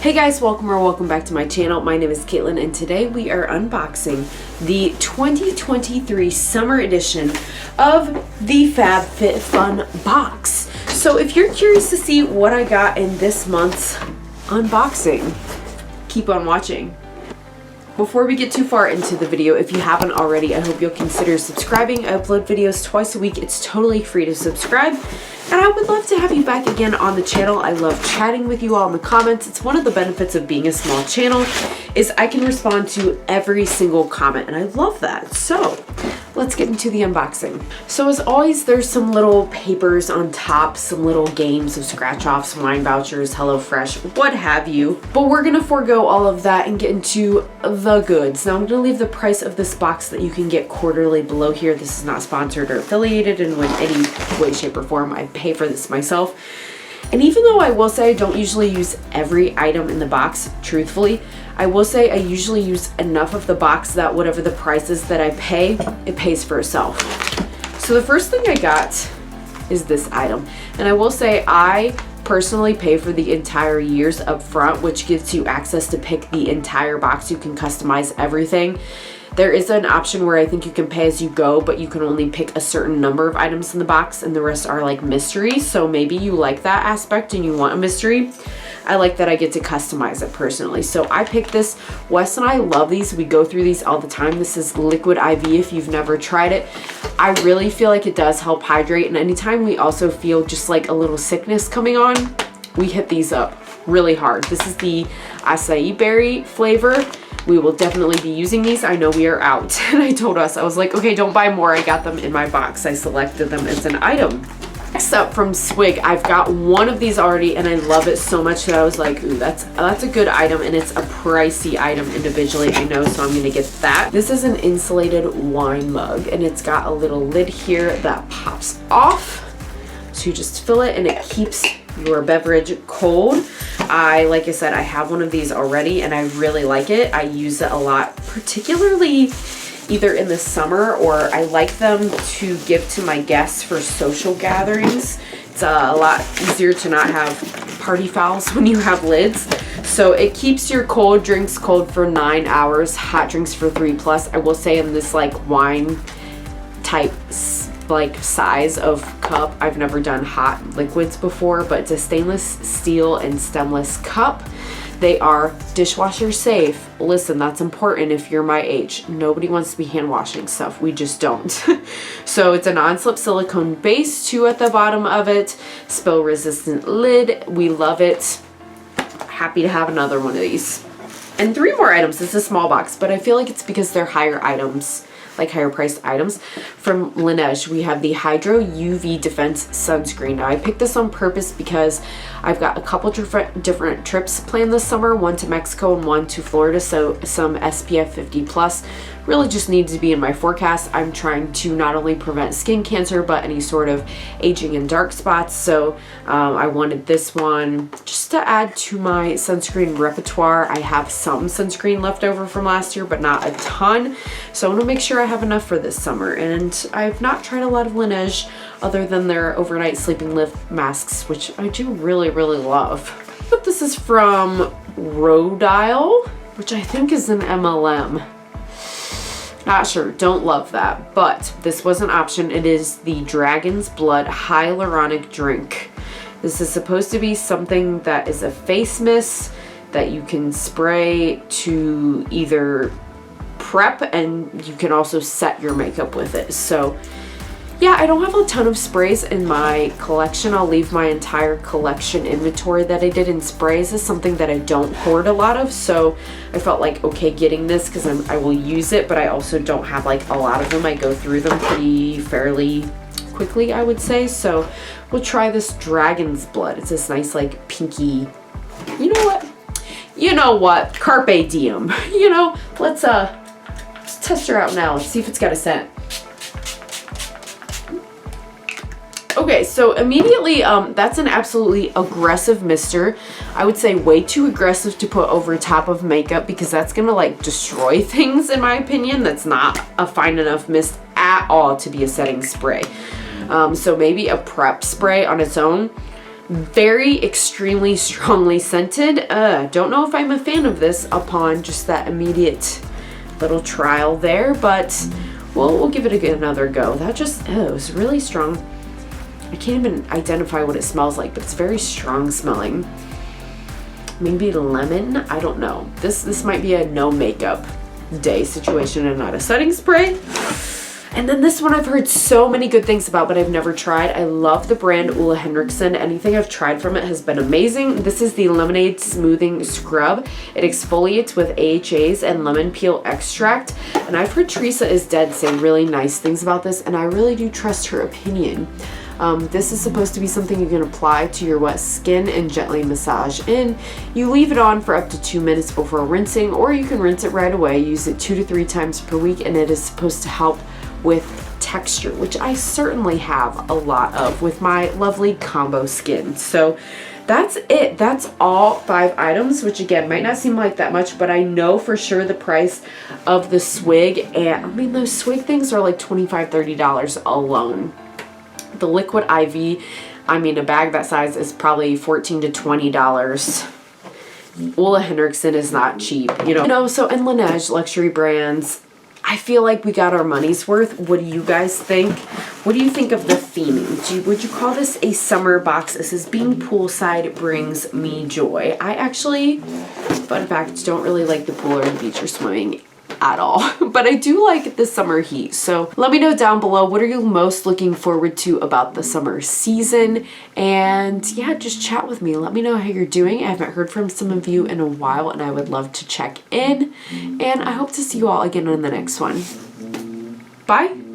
Hey guys, welcome back to my channel. My name is Caitlin and today we are unboxing the 2023 summer edition of the FabFitFun box. So if you're curious to see what I got in this month's unboxing, keep on watching. Before we get too far into the video, if you haven't already, I hope you'll consider subscribing. I upload videos twice a week. It's totally free to subscribe. And I would love to have you back again on the channel. I love chatting with you all in the comments. It's one of the benefits of being a small channel is I can respond to every single comment and I love that. So let's get into the unboxing. So as always, there's some little papers on top, some little games of scratch offs, wine vouchers, HelloFresh, what have you. But we're gonna forego all of that and get into the goods. Now I'm gonna leave the price of this box that you can get quarterly below here. This is not sponsored or affiliated in any way, shape, or form. I pay for this myself. And even though I will say I don't usually use every item in the box, truthfully, I will say I usually use enough of the box that whatever the price is that I pay, it pays for itself. So the first thing I got is this item. And I will say I personally pay for the entire years up front, which gives you access to pick the entire box. You can customize everything. There is an option where I think you can pay as you go, but you can only pick a certain number of items in the box and the rest are like mysteries. So maybe you like that aspect and you want a mystery. I like that I get to customize it personally. So I picked this. Wes and I love these. We go through these all the time. This is Liquid IV if you've never tried it. I really feel like it does help hydrate. And anytime we also feel just like a little sickness coming on, we hit these up really hard. This is the acai berry flavor. We will definitely be using these. I know we are out. And I told us, I was like, okay, don't buy more. I got them in my box. I selected them as an item. Next up from Swig, I've got one of these already and I love it so much that I was like, ooh, that's a good item and it's a pricey item individually, I know, so I'm gonna get that. This is an insulated wine mug and it's got a little lid here that pops off. So you just fill it and it keeps your beverage cold. Like I said, I have one of these already and I really like it. I use it a lot, particularly either in the summer or I like them to give to my guests for social gatherings. It's a lot easier to not have party fouls when you have lids. So it keeps your cold drinks cold for 9 hours, hot drinks for 3+. I will say in this like wine type like size of cup, I've never done hot liquids before, but it's a stainless steel and stemless cup. They are dishwasher safe. Listen, that's important if you're my age. Nobody wants to be hand washing stuff. We just don't. So it's a non-slip silicone base too at the bottom of it. Spill resistant lid. We love it. Happy to have another one of these. And 3 more items. It's a small box, but I feel like it's because they're higher items, like higher priced items. From Laneige, we have the Hydro UV Defense Sunscreen. Now I picked this on purpose because I've got a couple different trips planned this summer, one to Mexico and one to Florida, so some SPF 50+ really just needs to be in my forecast. I'm trying to not only prevent skin cancer, but any sort of aging and dark spots. So I wanted this one just to add to my sunscreen repertoire. I have some sunscreen left over from last year, but not a ton. So I want to make sure I have enough for this summer. And I've not tried a lot of Laneige other than their overnight sleeping lift masks, which I do really, really love. But this is from Revlon, which I think is an MLM. Not sure, don't love that, but this was an option. It is the Dragon's Blood Hyaluronic Drink. This is supposed to be something that is a face mist that you can spray to either prep and you can also set your makeup with it. So yeah, I don't have a ton of sprays in my collection. I'll leave my entire collection inventory that I did in sprays is something that I don't hoard a lot of. So I felt like, okay, getting this because I will use it, but I also don't have like a lot of them. I go through them fairly quickly, I would say. So we'll try this Dragon's Blood. It's this nice like pinky, you know what? You know what? Carpe diem. You know, let's test her out now. Let's see if it's got a scent. Okay, so immediately, that's an absolutely aggressive mister. I would say way too aggressive to put over top of makeup because that's gonna like destroy things in my opinion. That's not a fine enough mist at all to be a setting spray. So maybe a prep spray on its own. Very extremely strongly scented. Don't know if I'm a fan of this upon just that immediate little trial there, but we'll give it another go. That just, it was really strong. I can't even identify what it smells like, but it's very strong smelling. Maybe lemon, I don't know. This might be a no makeup day situation and not a setting spray. And then this one I've heard so many good things about, but I've never tried. I love the brand Ole Henriksen. Anything I've tried from it has been amazing. This is the Lemonade Smoothing Scrub. It exfoliates with AHAs and lemon peel extract. And I've heard Teresa is Dead say really nice things about this, and I really do trust her opinion. This is supposed to be something you can apply to your wet skin and gently massage in. You leave it on for up to 2 minutes before rinsing, or you can rinse it right away. Use it 2 to 3 times per week, and it is supposed to help with texture, which I certainly have a lot of with my lovely combo skin. So that's it. That's all 5 items, which again might not seem like that much, but I know for sure the price of the swig, and I mean those swig things are like $25–30 alone. The liquid IV, I mean a bag that size is probably $14 to $20. Ole Henriksen is not cheap, you know. So, and Laneige, luxury brands, I feel like we got our money's worth. What do you guys think? What do you think of the theming? Would you call this a summer box? This is being poolside brings me joy. I actually, fun fact, don't really like the pool or the beach or swimming at all, but I do like the summer heat. So let me know down below, what are you most looking forward to about the summer season? And yeah, just chat with me. Let me know how you're doing. I haven't heard from some of you in a while, and I would love to check in. And I hope to see you all again in the next one. Bye.